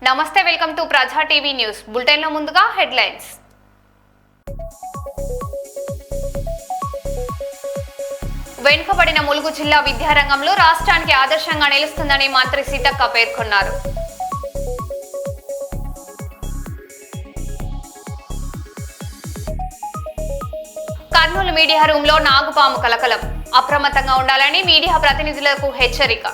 నమస్తే, welcome to ప్రజా TV news bulletin లో ముందుగా హెడ్లైన్స్. వెనుకబడిన ములుగు జిల్లా విద్యారంగంలో రాష్ట్రానికి ఆదర్శంగా నిలుస్తుందని మంత్రి సీతక్క పేర్కొన్నారు. కర్నూలు మీడియా రూమ్ లో నాగుపాము కలకలం, అప్రమత్తంగా ఉండాలని మీడియా ప్రతినిధులకు హెచ్చరిక.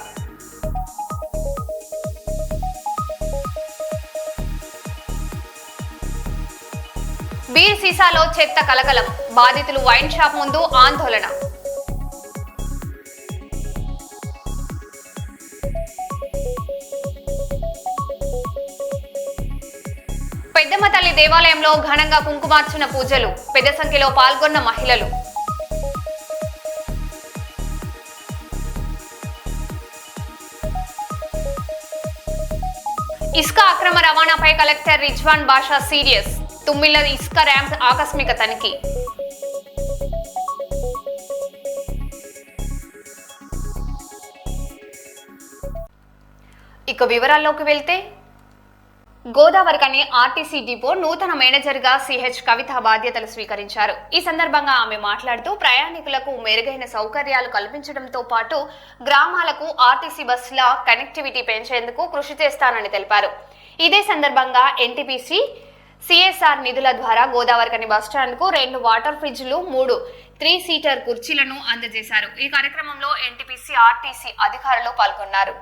బీర్ సీసాలో చెత్త కలకలం, బాధితులు వైన్ షాప్ ముందు ఆందోళన. పెద్దమ్మ తల్లి దేవాలయంలో ఘనంగా కుంకుమార్చన పూజలు, పెద్ద సంఖ్యలో పాల్గొన్న మహిళలు. ఇసుక అక్రమ రవాణాపై కలెక్టర్ రిజ్వాన్ బాషా సీరియస్, తుమ్మిళ్ల ఇసుక ర్యాంప్ ఆకస్మిక తనిఖీ. ఇక వివరాల్లోకి వెళ్తే, గోదావరికని ఆర్టీసీ డిపో నూతన మేనేజర్ గా సిహెచ్ కవిత బాధ్యతలు స్వీకరించారు. ఈ సందర్భంగా ఆమె మాట్లాడుతూ ప్రయాణికులకు మెరుగైన సౌకర్యాలు కల్పించడంతో పాటు గ్రామాలకు ఆర్టీసీ బస్సుల కనెక్టివిటీ పెంచేందుకు కృషి చేస్తానని తెలిపారు. ఇదే సందర్భంగా ఎన్టీపీసీ సిఎస్ఆర్ నిధుల ద్వారా గోదావరికని బస్టాండ్ కు 2 వాటర్ ఫ్రిడ్జ్లు, 3 3-సీటర్ కుర్చీలను అందజేశారు. ఈ కార్యక్రమంలో ఎన్టీపీసీ, ఆర్టీసీ అధికారులు పాల్గొన్నారు.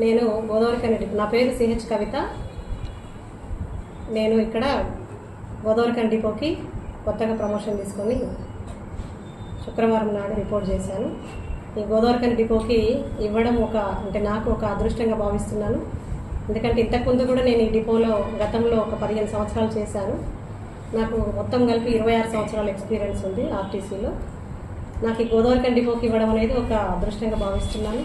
నేను గోదావరికని, నా పేరు సిహెచ్ కవిత. నేను ఇక్కడ గోదావరికని డిపోకి కొత్తగా ప్రమోషన్ తీసుకొని శుక్రవారం నాడు రిపోర్ట్ చేశాను. ఈ గోదావరికని డిపోకి ఇవ్వడం నాకు ఒక అదృష్టంగా భావిస్తున్నాను. ఎందుకంటే ఇంతకుముందు కూడా నేను ఈ డిపోలో గతంలో ఒక 15 సంవత్సరాలు చేశాను. నాకు మొత్తం కలిపి 26 సంవత్సరాల ఎక్స్పీరియన్స్ ఉంది ఆర్టీసీలో. నాకు ఈ గోదావరికని డిపోకి ఇవ్వడం అనేది ఒక అదృష్టంగా భావిస్తున్నాను.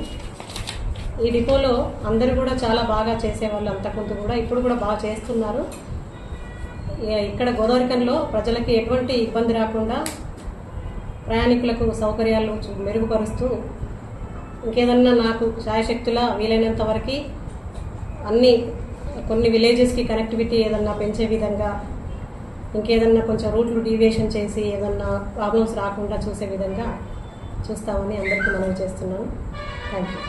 ఈ డిపోలో అందరూ కూడా చాలా బాగా చేసేవాళ్ళు, అంతకుముందు కూడా, ఇప్పుడు కూడా బాగా చేస్తున్నారు. ఇక్కడ గోదావరికనిలో ప్రజలకి ఎటువంటి ఇబ్బంది రాకుండా ప్రయాణికులకు సౌకర్యాలు మెరుగుపరుస్తూ ఇంకేదన్నా నాకు శాయశక్తుల వీలైనంత వరకు కొన్ని విలేజెస్కి కనెక్టివిటీ ఏదన్నా పెంచే విధంగా, ఇంకేదన్నా కొంచెం రూట్లు డీవియేషన్ చేసి ఏదన్నా ప్రాబ్లమ్స్ రాకుండా చూసే విధంగా చూస్తామని అందరికీ మనవి చేస్తున్నాను. Thank you.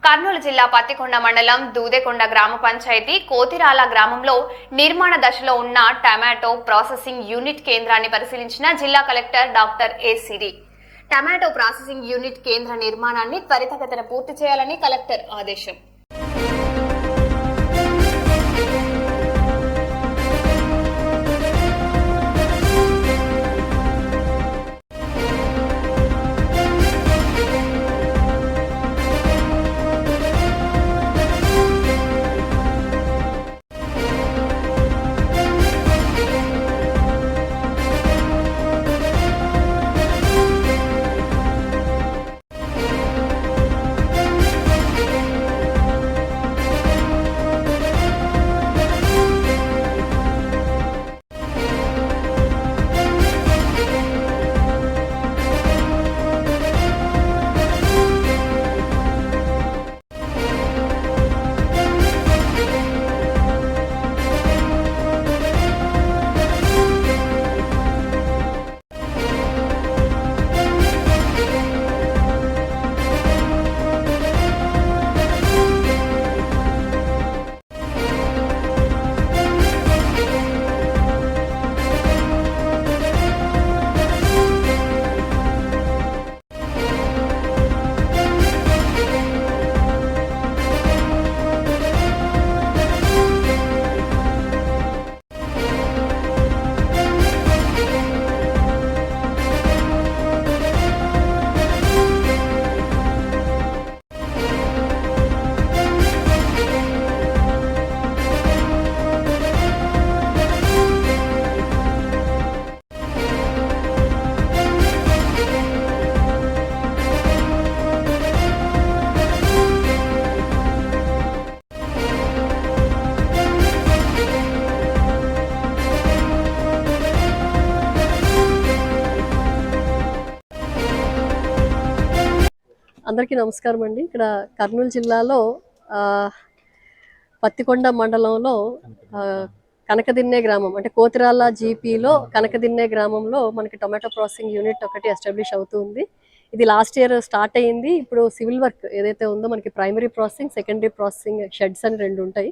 కర్నూలు జిల్లా పత్తికొండ మండలం దూదేకొండ గ్రామ పంచాయతీ కోతిరాల గ్రామంలో నిర్మాణ దశలో ఉన్న టమాటో ప్రాసెసింగ్ యూనిట్ కేంద్రాన్ని పరిశీలించిన జిల్లా కలెక్టర్ డాక్టర్ ఏ సిరి. టమాటో ప్రాసెసింగ్ యూనిట్ కేంద్ర నిర్మాణాన్ని త్వరితగతిన పూర్తి చేయాలని కలెక్టర్ ఆదేశం. అందరికీ నమస్కారం అండి. ఇక్కడ కర్నూలు జిల్లాలో పత్తికొండ మండలంలో కనకదిన్నె గ్రామం అంటే కోతిరాల జీపీలో కనకదిన్నె గ్రామంలో మనకి టొమాటో ప్రాసెసింగ్ యూనిట్ ఒకటి ఎస్టాబ్లిష్ అవుతుంది. ఇది లాస్ట్ ఇయర్ స్టార్ట్ అయ్యింది. ఇప్పుడు సివిల్ వర్క్ ఏదైతే ఉందో మనకి primary processing, secondary processing sheds అని 2 ఉంటాయి.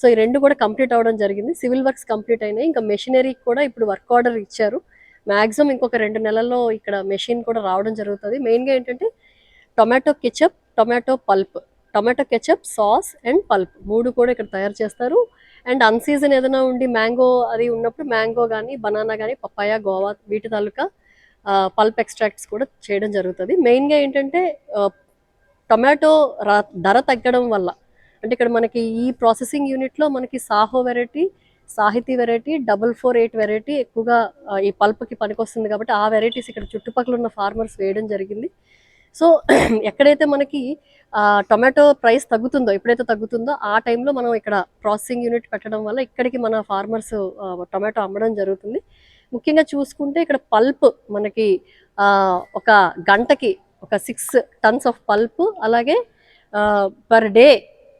సో ఈ 2 కూడా కంప్లీట్ అవ్వడం జరిగింది. సివిల్ వర్క్స్ కంప్లీట్ అయినాయి. ఇంకా మెషినరీకి కూడా ఇప్పుడు వర్క్ ఆర్డర్ ఇచ్చారు. మ్యాక్సిమం ఇంకొక 2 నెలల్లో ఇక్కడ మెషిన్ కూడా రావడం జరుగుతుంది. మెయిన్గా ఏంటంటే tomato ketchup, tomato pulp, tomato ketchup, sauce and pulp 3 కూడా ఇక్కడ తయారు చేస్తారు. అండ్ అన్సీజన్ ఏదైనా ఉండి మ్యాంగో అది ఉన్నప్పుడు మ్యాంగో కానీ, బనానా కానీ, పప్పాయ, గోవా వీటి తాలూకా పల్ప్ ఎక్స్ట్రాక్ట్స్ కూడా చేయడం జరుగుతుంది. మెయిన్గా ఏంటంటే టొమాటో ధర తగ్గడం వల్ల అంటే ఇక్కడ మనకి ఈ ప్రాసెసింగ్ యూనిట్లో మనకి సాహో వెరైటీ, సాహితీ వెరైటీ, 448 వెరైటీ ఎక్కువగా ఈ పల్ప్కి పనికొస్తుంది కాబట్టి ఆ వెరైటీస్ ఇక్కడ చుట్టుపక్కల ఉన్న ఫార్మర్స్ వేయడం జరిగింది. సో ఎక్కడైతే మనకి టొమాటో ప్రైస్ తగ్గుతుందో, ఎప్పుడైతే తగ్గుతుందో ఆ టైంలో మనం ఇక్కడ ప్రాసెసింగ్ యూనిట్ పెట్టడం వల్ల ఇక్కడికి మన ఫార్మర్స్ టొమాటో అమ్మడం జరుగుతుంది. ముఖ్యంగా చూసుకుంటే ఇక్కడ పల్ప్ మనకి ఒక గంటకి ఒక 6 టన్స్ ఆఫ్ పల్ప్, అలాగే per day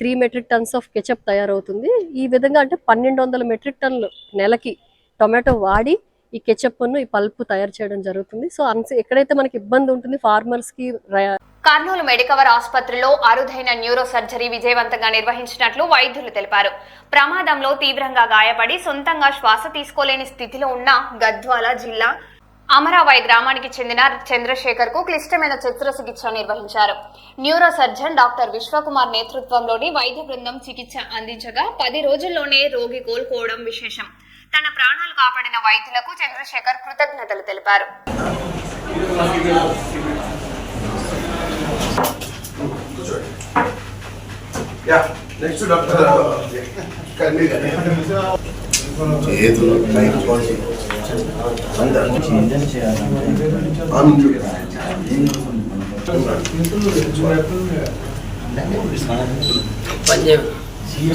3 metric tons of ketchup తయారవుతుంది. ఈ విధంగా అంటే 1200 మెట్రిక్ టన్నులు నెలకి టొమాటో వాడి ఈ కెచప్ను, ఈ పల్ప్ తయారు చేయడం జరుగుతుంది. సో ఎక్కడైతే మనకి ఇబ్బంది ఉంటుంది ఫార్మర్స్కి. కర్నూలు మెడికవర్ ఆసుపత్రిలో అరుదైన న్యూరో సర్జరీ విజయవంతంగా నిర్వహించినట్లు వైద్యులు తెలిపారు. ప్రమాదంలో తీవ్రంగా గాయపడి సొంతంగా శ్వాస తీసుకోలేని స్థితిలో ఉన్న గద్వాల జిల్లా అమరావాయి గ్రామానికి చెందిన చంద్రశేఖర్ కు క్లిష్టమైన శస్త్రచికిత్స నిర్వహించారు. న్యూరో సర్జన్ డాక్టర్ విశ్వకుమార్ నేతృత్వంలోని వైద్య బృందం చికిత్స అందించగా 10 రోజుల్లోనే రోగి కోలుకోవడం విశేషం. తన ప్రాణాలు కాపాడిన వైద్యులకు చంద్రశేఖర్ కృతజ్ఞతలు తెలిపారు.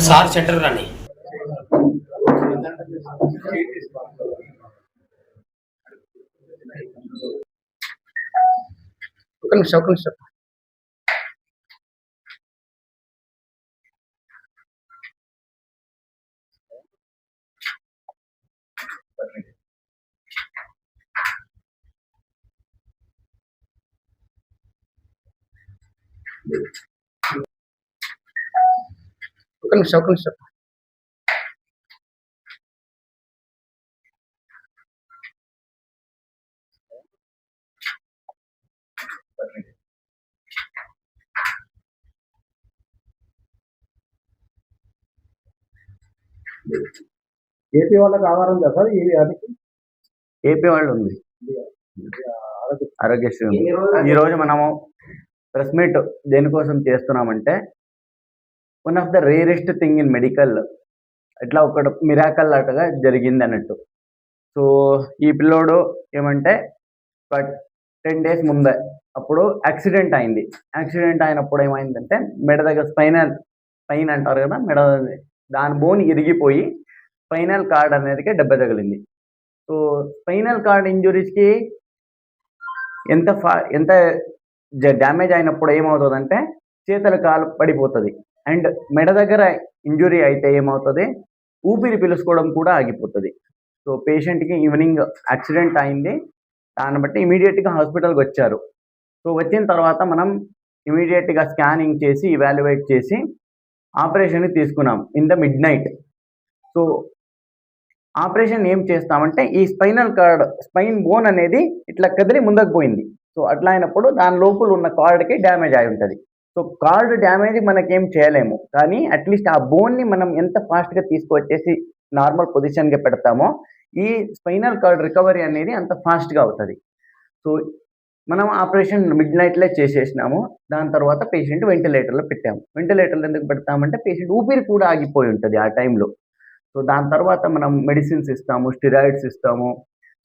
సార్ సెంటర్ రండి. ఒక నిమిషం. ఏపీ వాళ్ళకి ఆధారం ఉందా సార్? ఏపీ వాళ్ళు ఉంది, ఆరోగ్యశ్రీ ఉంది. ఈరోజు మనము ప్రెస్ మీట్ దేనికోసం చేస్తున్నామంటే, one of the rarest thing in medical ఇట్లా ఒక మిరాకల్ లాగా జరిగింది అన్నట్టు. సో ఈ పిల్లోడు ఏమంటే 10 days ముందే అప్పుడు యాక్సిడెంట్ అయింది. యాక్సిడెంట్ అయినప్పుడు ఏమైందంటే మెడ దగ్గర స్పైన్ అంటారు కదా, మెడ దాని బోన్ ఇరిగిపోయి స్పైనల్ కార్డ్ అనేది దెబ్బ తగిలింది. సో స్పైనల్ కార్డ్ ఇంజురీస్కి ఎంత డ్యామేజ్ అయినప్పుడు ఏమవుతుందంటే చేతుల కాలు పడిపోతుంది. అండ్ మెడ దగ్గర ఇంజురీ అయితే ఏమవుతుంది, ఊపిరి పీల్చుకోవడం కూడా ఆగిపోతుంది. సో పేషెంట్కి ఈవినింగ్ యాక్సిడెంట్ అయింది. దాన్ని బట్టి ఇమీడియట్గా హాస్పిటల్కి వచ్చారు. సో వచ్చిన తర్వాత మనం ఇమీడియట్గా స్కానింగ్ చేసి ఇవాల్యుయేట్ చేసి ఆపరేషన్కి తీసుకున్నాం in the mid night. So operation ఏం చేస్తామంటే, ఈ స్పైన్ బోన్ అనేది ఇట్లా కదిలి ముందుకు పోయింది. సో అట్లా అయినప్పుడు దాని లోపల ఉన్న కార్డ్కి డ్యామేజ్ అయి ఉంటుంది. సో కార్డ్ డ్యామేజ్ మనకేం చేయలేము, కానీ అట్లీస్ట్ ఆ బోన్ని మనం ఎంత ఫాస్ట్గా తీసుకువచ్చేసి నార్మల్ పొజిషన్గా పెడతామో ఈ స్పైనల్ కార్డ్ రికవరీ అనేది అంత ఫాస్ట్గా అవుతుంది. సో మనం ఆపరేషన్ మిడ్ నైట్లో చేసేసినాము. దాని తర్వాత పేషెంట్ వెంటిలేటర్లో పెట్టాము. వెంటిలేటర్లో ఎందుకు పెడతామంటే పేషెంట్ ఊపిరి కూడా ఆగిపోయి ఉంటుంది ఆ టైంలో. సో దాని తర్వాత మనం మెడిసిన్స్ ఇస్తాము, స్టిరాయిడ్స్ ఇస్తాము.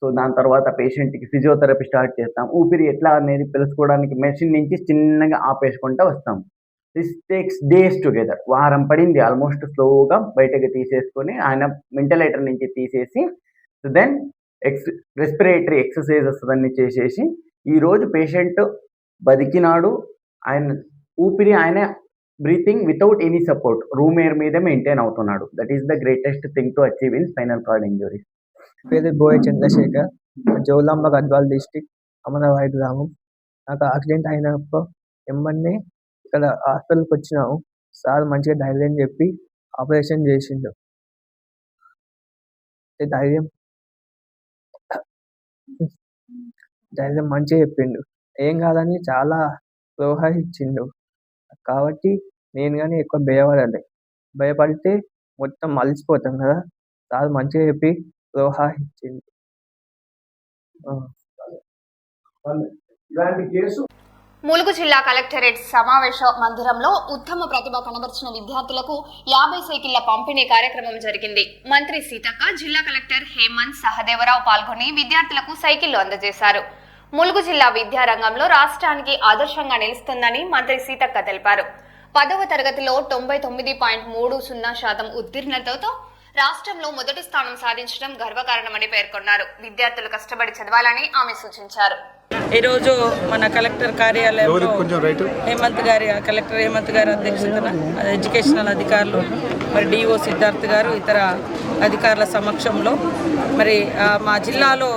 సో దాని తర్వాత పేషెంట్కి ఫిజియోథెరపీ స్టార్ట్ చేస్తాం. ఊపిరి ఎట్లా అనేది తెలుసుకోవడానికి మెషిన్ నుంచి చిన్నగా ఆపేసుకుంటూ వస్తాం. This takes days together. వారం పడింది ఆల్మోస్ట్. స్లోగా బయటకు తీసేసుకొని ఆయన వెంటిలేటర్ నుంచి తీసేసి దెన్ రెస్పిరేటరీ ఎక్సర్సైజెస్ అన్నీ చేసేసి ఈరోజు పేషెంట్ బతికినాడు. ఆయన ఊపిరి ఆయన breathing without any support room air మీదే మెయింటైన్ అవుతున్నాడు. That is the greatest thing to achieve in spinal cord injury. పేరు బోయ చంద్రశేఖర్, జోలాంబ గద్వాల్ డిస్టిక్, అమరవాయి గ్రామం. నాకు యాక్సిడెంట్ అయినప్పుడు ఎమ్మన్నే ఇక్కడ హాస్పిటల్కి వచ్చినాము. సార్ మంచిగా ధైర్యం చెప్పి ఆపరేషన్ చేసిండు. ధైర్యం మంచిగా చెప్పిండు. ఏం కాదని చాలా ప్రోత్సహించిండు. కాబట్టి నేను కానీ ఎక్కువ భయపడితే మొత్తం మలిచిపోతాం కదా. సార్ మంచిగా చెప్పి ప్రోత్సహించిండు. ములుగు జిల్లా కలెక్టరేట్ సమావేశ మందిరంలో ఉత్తమ ప్రతిభ కనబర్చిన విద్యార్థులకు 50 సైకిళ్ల పంపిణీ కార్యక్రమం జరిగింది. మంత్రి సీతక్క, జిల్లా కలెక్టర్ హేమంత్ సహదేవరావు పాల్గొని విద్యార్థులకు సైకిళ్లు అందజేశారు. ములుగు జిల్లా విద్యారంగంలో రాష్ట్రానికి ఆదర్శంగా నిలుస్తుందని మంత్రి సీతక్క తెలిపారు. 10వ తరగతిలో 99.30% ఉత్తీర్ణతతో రాష్ట్రంలో మొదటి స్థానం సాధించడం గర్వకారణమని పేర్కొన్నారు. విద్యార్థులు కష్టపడి చదవాలని ఆమె సూచించారు. ఈరోజు మన కలెక్టర్ కార్యాలయంలో కలెక్టర్ హేమంత్ గారి అధ్యక్షతన ఎడ్యుకేషనల్ అధికారులు, మరి డిఓ సిద్ధార్థ్ గారు, ఇతర అధికారుల సమక్షంలో మరి మా జిల్లాలో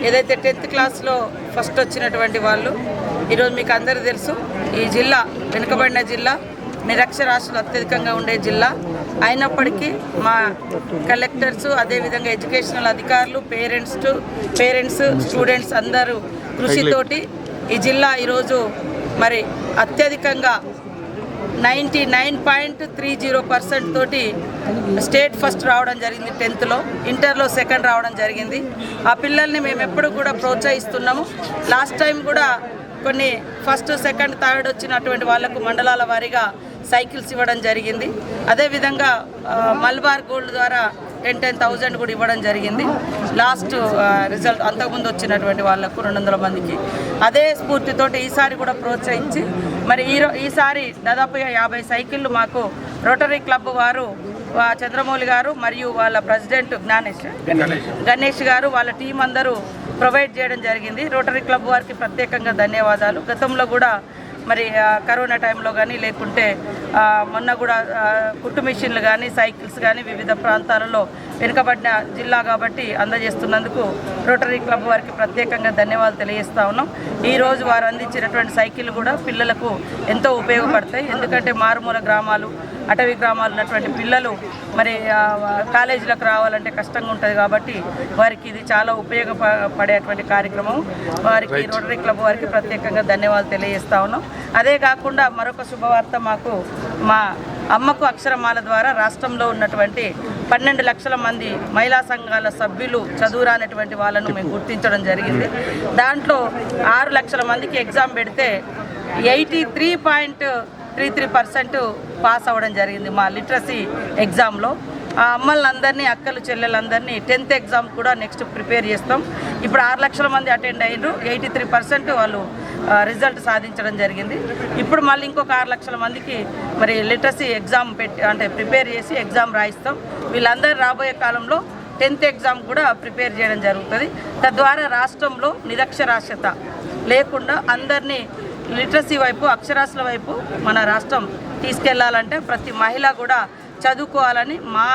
ఏదైతే 10th క్లాస్లో ఫస్ట్ వచ్చినటువంటి వాళ్ళు, ఈరోజు మీకు అందరూ తెలుసు ఈ జిల్లా వెనుకబడిన జిల్లా, నిరక్షరాస్యులు అత్యధికంగా ఉండే జిల్లా అయినప్పటికీ మా కలెక్టర్స్, అదేవిధంగా ఎడ్యుకేషనల్ అధికారులు, పేరెంట్స్ స్టూడెంట్స్ అందరూ కృషితోటి ఈ జిల్లా ఈరోజు మరి అత్యధికంగా 99.30% తోటి స్టేట్ ఫస్ట్ రావడం జరిగింది. 10th ఇంటర్లో సెకండ్ రావడం జరిగింది. ఆ పిల్లల్ని మేము ఎప్పుడు కూడా ప్రోత్సహిస్తున్నాము. లాస్ట్ టైం కూడా కొన్ని ఫస్ట్, సెకండ్, థర్డ్ వచ్చినటువంటి వాళ్లకు మండలాల వారీగా సైకిల్స్ ఇవ్వడం జరిగింది. అదేవిధంగా మల్బార్ గోల్డ్ ద్వారా 10,000 కూడా ఇవ్వడం జరిగింది. లాస్ట్ రిజల్ట్ అంతకుముందు వచ్చినటువంటి వాళ్లకు 200 మందికి అదే స్ఫూర్తితోటి ఈసారి కూడా ప్రోత్సహించి మరి ఈసారి దాదాపుగా 50 సైకిళ్ళు మాకు రోటరీ క్లబ్ వారు చంద్రమౌళి గారు మరియు వాళ్ళ ప్రెసిడెంట్ గణేష్ గారు వాళ్ళ టీం అందరూ ప్రొవైడ్ చేయడం జరిగింది. రోటరీ క్లబ్ వారికి ప్రత్యేకంగా ధన్యవాదాలు. గతంలో కూడా మరి కరోనా టైంలో కానీ లేకుంటే మొన్న కూడా కుట్టు మిషన్లు కానీ సైకిల్స్ కానీ వివిధ ప్రాంతాలలో వెనుకబడిన జిల్లా కాబట్టి అందజేస్తున్నందుకు రోటరీ క్లబ్ వారికి ప్రత్యేకంగా ధన్యవాదాలు తెలియజేస్తా ఉన్నాం. ఈరోజు వారు అందించినటువంటి సైకిళ్ళు కూడా పిల్లలకు ఎంతో ఉపయోగపడతాయి. ఎందుకంటే మారుమూల గ్రామాలు, అటవీ గ్రామాలు ఉన్నటువంటి పిల్లలు మరి కాలేజీలకు రావాలంటే కష్టంగా ఉంటుంది కాబట్టి వారికి ఇది చాలా ఉపయోగపడేటువంటి కార్యక్రమం. వారికి రోటరీ క్లబ్ వారికి ప్రత్యేకంగా ధన్యవాదాలు తెలియజేస్తా ఉన్నాం. అదే కాకుండా మరొక శుభవార్త, మాకు మా అమ్మకు అక్షరమాల ద్వారా రాష్ట్రంలో ఉన్నటువంటి 12 లక్షల మంది మహిళా సంఘాల సభ్యులు చదువురానటువంటి వాళ్ళను మేము గుర్తించడం జరిగింది. దాంట్లో 6 లక్షల మందికి ఎగ్జామ్ పెడితే 83.33% పాస్ అవ్వడం జరిగింది మా లిటరసీ ఎగ్జామ్లో. ఆ అమ్మలందరినీ, అక్కలు చెల్లెలందరినీ 10th ఎగ్జామ్ కూడా నెక్స్ట్ ప్రిపేర్ చేస్తాం. ఇప్పుడు 6 లక్షల మంది అటెండ్ అయ్యారు. 83% వాళ్ళు రిజల్ట్ సాధించడం జరిగింది. ఇప్పుడు మళ్ళీ ఇంకొక 6 లక్షల మందికి మరి లిటరసీ ఎగ్జామ్ ప్రిపేర్ చేసి ఎగ్జామ్ రాయిస్తాం. వీళ్ళందరూ రాబోయే కాలంలో 10th ఎగ్జామ్ కూడా ప్రిపేర్ చేయడం జరుగుతుంది. తద్వారా రాష్ట్రంలో నిరక్షరాస్యత లేకుండా అందరినీ లిటరసీ వైపు, అక్షరాస్యుల వైపు మన రాష్ట్రం తీసుకెళ్లాలంటే ప్రతి మహిళ కూడా చదువుకోవాలని మా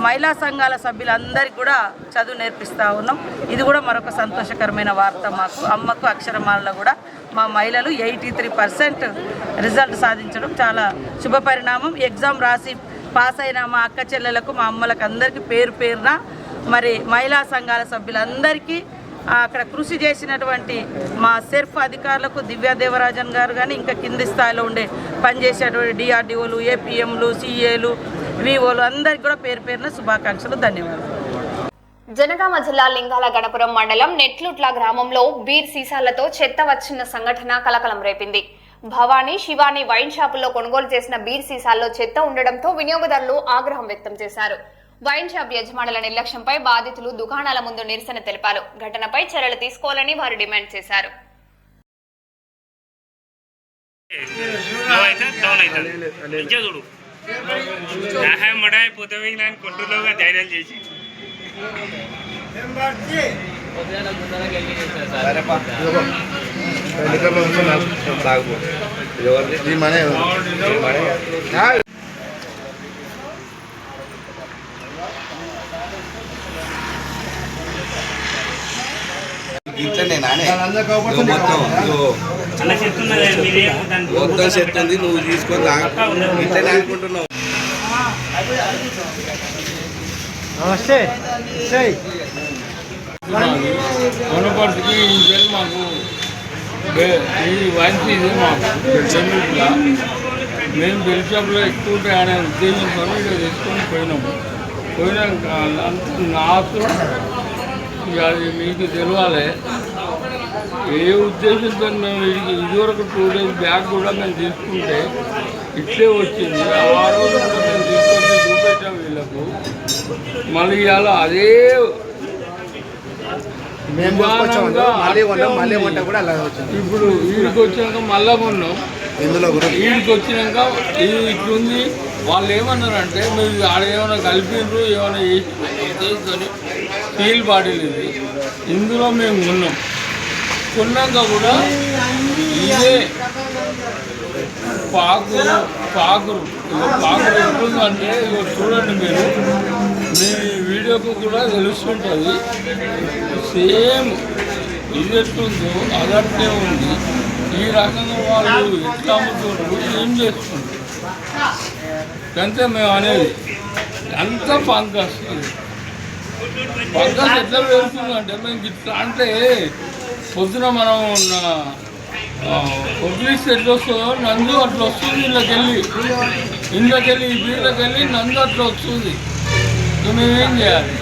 మహిళా సంఘాల సభ్యులందరికీ కూడా చదువు నేర్పిస్తూ ఉన్నాం. ఇది కూడా మరొక సంతోషకరమైన వార్త. మాకు అమ్మకు అక్షరమాలలో కూడా మా మహిళలు 83% రిజల్ట్ సాధించడం చాలా శుభపరిణామం. ఎగ్జామ్ రాసి పాస్ అయిన మా అక్క చెల్లెలకు, మా అమ్మలకు అందరికీ పేరున మరి మహిళా సంఘాల సభ్యులందరికీ, అక్కడ కృషి చేసినటువంటి మా సెర్ఫ్ అధికారులకు, దివ్యా దేవరాజన్ గారు కానీ ఇంకా కింది స్థాయిలో ఉండే పనిచేసేటువంటి డిఆర్డిఓలు, ఏపీఎంలు, సిఏలు, విఓలు అందరికీ కూడా పేరున శుభాకాంక్షలు, ధన్యవాదాలు. జనగామ జిల్లా లింగాల గణపురం మండలం నెట్లుట్ల గ్రామంలో బీర్ సీసాలతో చెత్త వచ్చిన సంఘటన కలకలం రేపింది. భవానీ, శివాని వైన్ షాపుల్లో కొనుగోలు చేసిన బీర్ సీసాల్లో చెత్త ఉండడంతో వినియోగదారులు ఆగ్రహం వ్యక్తం చేశారు. వైన్ షాప్ యజమానుల నిర్లక్ష్యంపై బాధితులు దుకాణాల ముందు నిరసన తెలిపారు. ఘటనపై చర్యలు తీసుకోవాలని వారు డిమాండ్ చేశారు. ధైర్యం చేసి మొత్తం సెట్ ఉంది నువ్వు తీసుకొని ఇట్లనే అనుకుంటున్నావు. నమస్తే వనపర్తికి మాకు ఈ వైన్ సీజన్ మాకు చెన్నూరులో మేము బెల్షాప్లో ఎక్కువ అనే ఉద్దేశంతో ఇక్కడ తీసుకొని పోయినాక నాకు అది మీకు తెలియాలి ఏ ఉద్దేశంతో మేము ఇదివరకు 2 days బ్యాక్ కూడా మేము తీసుకుంటే ఇట్లే వచ్చింది. ఆ రోజు కూడా మేము తీసుకొని చూపెట్టాం వీళ్ళకు. మళ్ళీ ఇవాళ అదే ఇప్పుడు వీడికి వచ్చినాక మళ్ళా కొన్నాం. వీడికి వచ్చినాక ఇది ఇట్లుంది. వాళ్ళు ఏమన్నారంటే మీరు ఆడ ఏమైనా కలిపిండ్రు ఏమైనా చేసుకొని స్టీల్ బాటిల్ ఇది ఇందులో మేము కొన్నాక కూడా ఇదే పాకురు ఎట్లుందంటే చూడండి మీరు మీ వీడియోకు కూడా తెలుస్తుంటుంది. సేమ్ ఇది ఎట్లుందో అదట్లే ఉంది. ఈ రకంగా వాళ్ళు ఎట్లా అమ్ముతున్నారు ఏం చేస్తున్నారు అంతే మేము అనేది. అంత ఫంగస్ ఎట్లా పెరుగుతుందంటే మేము ఇట్లా అంటే పొద్దున మనం వదిలిస్తే ఎట్లా వస్తుందో నందు అట్లా వస్తుంది. ఇంట్లోకెళ్ళి వీళ్ళకెళ్ళి నందు అట్లా వస్తుంది. మేమేం చేయాలి?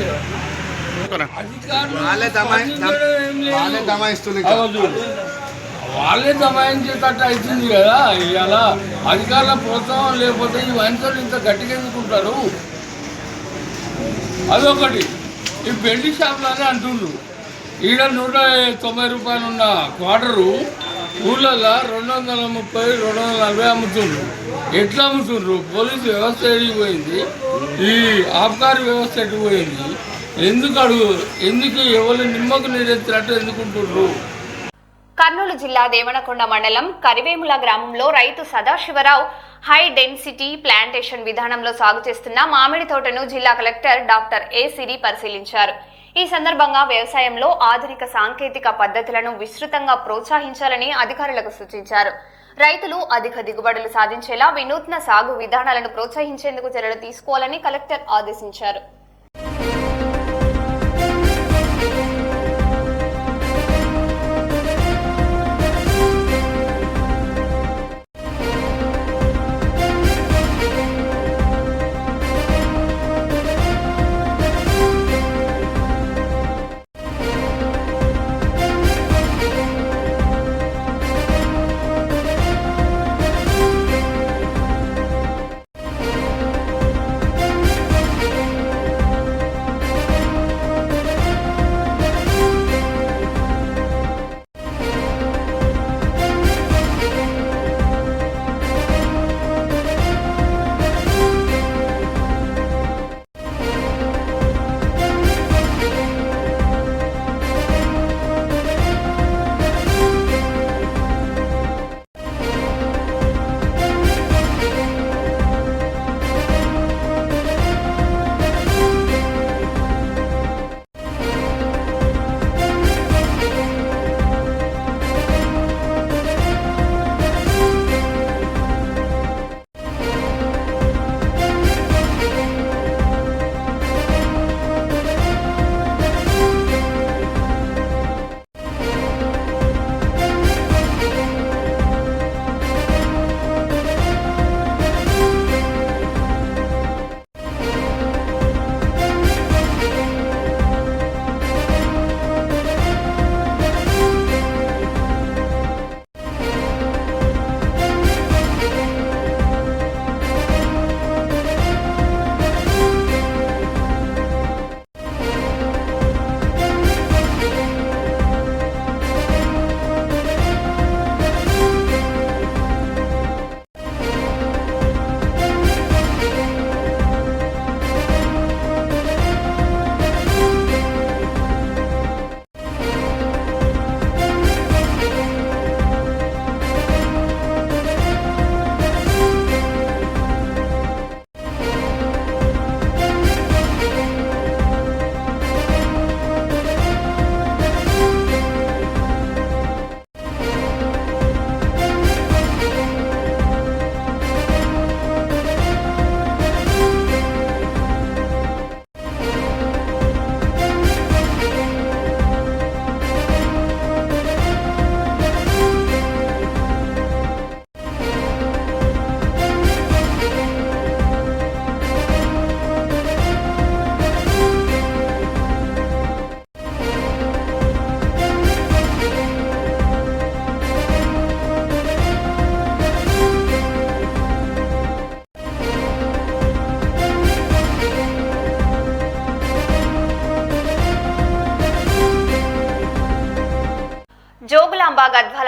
వాళ్ళే దమాయించేటట్టు అవుతుంది కదా. ఇవాళ అధికారుల ప్రోత్సాహం లేకపోతే ఈ వయసులు ఇంత గట్టిగా ఎందుకుంటారు? అదొకటి. ఈ బెల్ట్ షాప్లోనే అంటుండ్రు ఈడ 190 రూపాయలు ఉన్న క్వార్టరు ఊళ్ళల్లో 230, 240 అమ్ముతుండ్రు. ఎట్లా అమ్ముతుండ్రు? పోలీసు వ్యవస్థ ఎడిగిపోయింది, ఈ ఆబ్కారీ వ్యవస్థ ఎడిగిపోయింది. ఎందుకు ఎవరు నిమ్మకు నీరెత్తినట్టు ఎందుకుంటుండ్రు? కర్నూలు జిల్లా దేవనకొండ మండలం కరివేముల గ్రామంలో రైతు సదాశివరావు హై డెన్సిటీ ప్లాంటేషన్ విధానంలో సాగు చేస్తున్న మామిడి తోటను జిల్లా కలెక్టర్ డాక్టర్ ఏ సిరి పరిశీలించారు. ఈ సందర్భంగా వ్యవసాయంలో ఆధునిక సాంకేతిక పద్ధతులను విస్తృతంగా ప్రోత్సహించాలని అధికారులకు సూచించారు. రైతులు అధిక దిగుబడులు సాధించేలా వినూత్న సాగు విధానాలను ప్రోత్సహించేందుకు చర్యలు తీసుకోవాలని కలెక్టర్ ఆదేశించారు.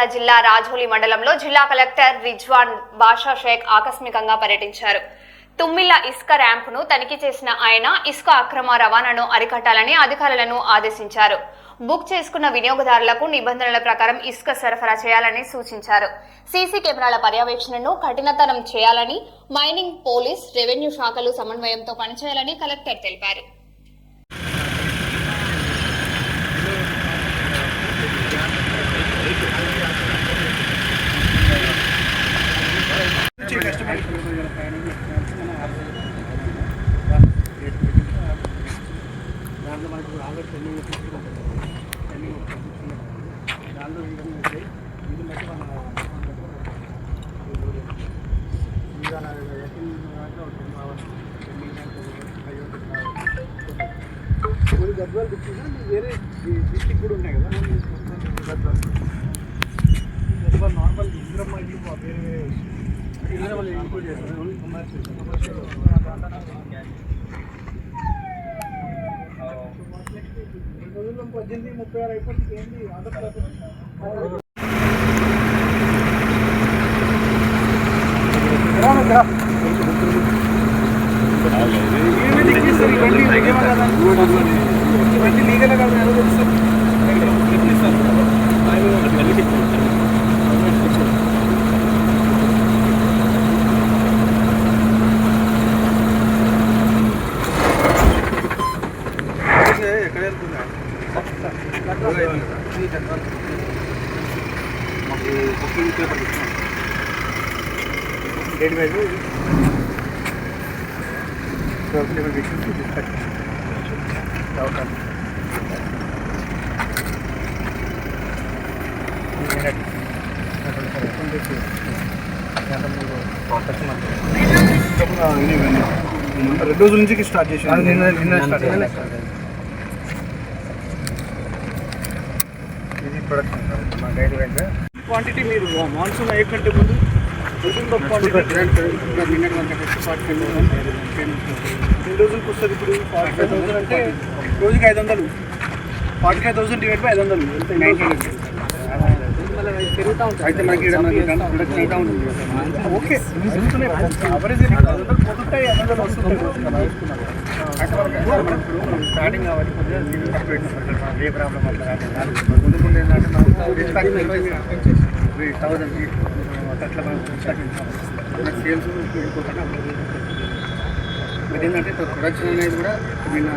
నంద్యాల జిల్లా రాజోలి మండలంలో జిల్లా కలెక్టర్ రిజ్వాన్ బాషా షేక్ ఆకస్మికంగా పర్యటించారు. తుమ్మిళ్ల ఇసుక ర్యాంపును తనిఖీ చేసిన ఆయన ఇసుక అక్రమ రవాణాను అరికట్టాలని అధికారులను ఆదేశించారు. బుక్ చేసుకున్న వినియోగదారులకు నిబంధనల ప్రకారం ఇసుక సరఫరా చేయాలని సూచించారు. సీసీ కెమెరాల పర్యవేక్షణను కఠినతరం చేయాలని, మైనింగ్, పోలీస్, రెవెన్యూ శాఖలు సమన్వయంతో పనిచేయాలని కలెక్టర్ తెలిపారు. వేరే డిస్ట్రిక్ట్ కూడా ఉన్నాయి కదా నార్మల్ ఇంద్రమ్మ వేరే ఇంద్రమ్మ ఇంక్లూడ్ చేస్తారు. 18-36 అయిపోతుంది. ఏంటి ఆంధ్రప్రదేశ్ ఇవన్నీ లీగల్ కాదు ఎలా తెలుస్తుంది? ఎక్కడ వెళ్తున్నా మాకు బుకింగ్ పేపర్ ఇచ్చాం. డేట్ వైజ్ రెండు రోజుల నుంచి స్టార్ట్ చేసాను. నిన్న స్టార్ట్ ఇది ప్రొడక్షన్ మా గైడ్ వెంట క్వాంటిటీ మీరు మాన్సూన్ అయ్యే కంటే ముందు క్వాంటిటీ 2 రోజులకు వస్తుంది. ఇప్పుడు 45,000 అంటే రోజుకి 500, 45,000 డివైడ్ బై 500 పెరుగుతూ ఉంటుంది. అయితే మనకి పెరుగుతూ ఉంటుంది. ఓకే అవరేజ్ 500 పోతుంటాయి, 500 వస్తుంటాయి. స్టార్టింగ్ కావాలి కొద్దిగా ఏ ప్రాబ్లం ముందు ముందు ఏంటంటే మనం 1000 అట్లా మనం సేల్స్ వెళ్ళిపోతాం. ఏంటంటే ప్రొడక్షన్ అనేది కూడా నిన్న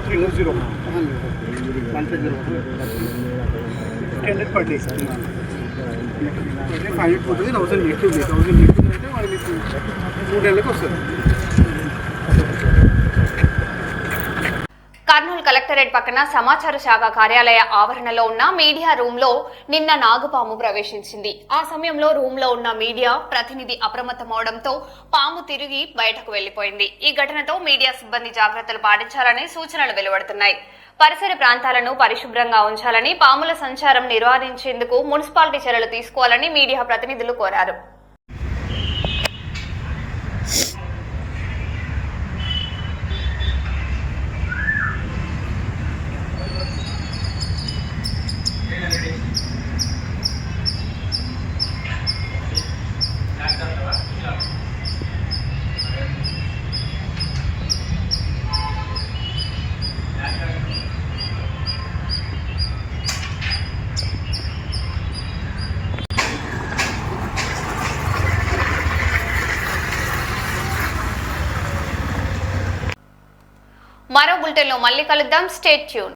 300 per day 500 పోతుంది. 1000 ఎక్కుతుంది. 1000 ఎక్కుతుంది అంటే వాళ్ళు మీకు 3 నెలలకు వస్తుంది. కర్నూలు కలెక్టరేట్ పక్కన సమాచార శాఖ కార్యాలయ ఆవరణలో ఉన్న మీడియా రూమ్ లో నిన్న నాగుపాము ప్రవేశించింది. ఆ సమయంలో రూమ్ లో ఉన్న మీడియా ప్రతినిధి అప్రమత్తమవడంతో పాము తిరిగి బయటకు వెళ్లిపోయింది. ఈ ఘటనతో మీడియా సిబ్బంది జాగ్రత్తలు పాటించాలని సూచనలు వెలువడుతున్నాయి. పరిసర ప్రాంతాలను పరిశుభ్రంగా ఉంచాలని, పాముల సంచారం నివారించేందుకు మున్సిపాలిటీ చర్యలు తీసుకోవాలని మీడియా ప్రతినిధులు కోరారు. మరో బులెటిన్లో మళ్ళీ కలుద్దాం. Stay tune.